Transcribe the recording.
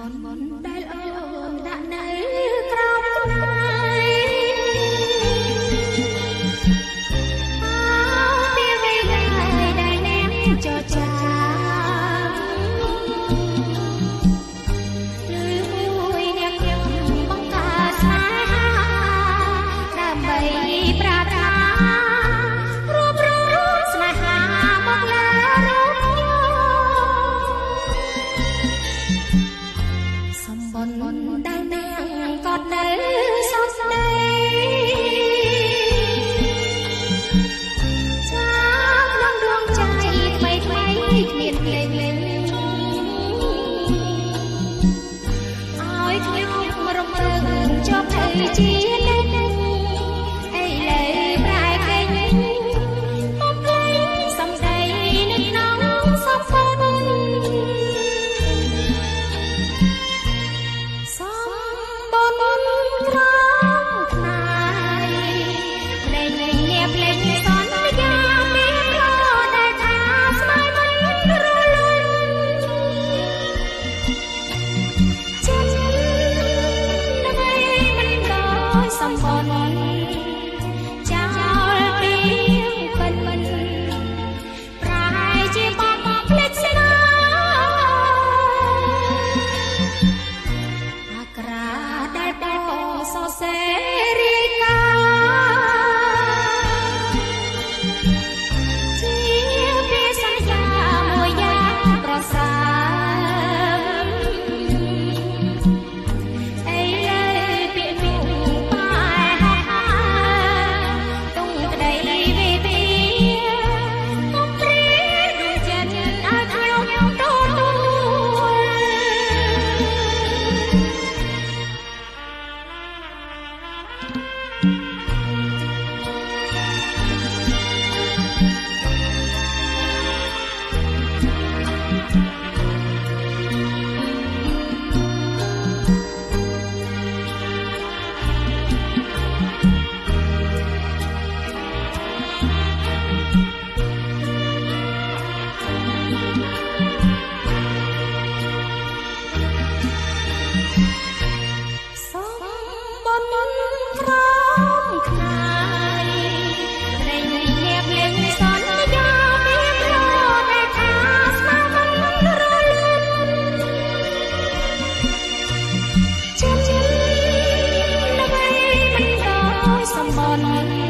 ដែលអូនដាក់នៅក្រោមដៃពីវិលដែលអ្នកចចាឬមួយអ្នកខ្ញុំបង្កើតស្នេហាដើម្បីប្រាថ្នារួបរមស្នេហាមកលើរូបសម្បត្តិដែលអ្នកកត់នៅសោកស្ដីចាំក្នុងដួងใจថ្មីថ្មីគ្មានភ្លេងលេងឲ្យខ្ញុំរំលឹកជាប់ទៅជានិច្ចអីលើប្រែកេងអបលេងសំដីនៅក្នុងសពស្នេហ៍សម្បត្តិក្រោមថ្ងៃភ្លេងនេះភ្លេងសន្យាមានរដែលថាស្នេហ៍មិនរលត់ចិត្តដើម្បីមិនដោយសម្បត្តិចោលពីពិនមិនប្រហែលជាបងភ្លេចស្នេហ៍អាក្រាដែលបងសរសេររាយការណ៍ជាពាក្យសន្យាមួយយ៉ាងប្រសើរអីលើពាក្យនោះបែហោហាទុំក្ដីវិភាកុំព្រាដួងចិត្តឲ្យខ្ញុំទទួលសម្បត្តិក្រោមថ្ងៃព្រេងនេះភ្លេងសន្យាមានរដែលថាស្នេហ៍មិនរលត់ចិត្តដើម្បីមិនដោយសម្បត្តិ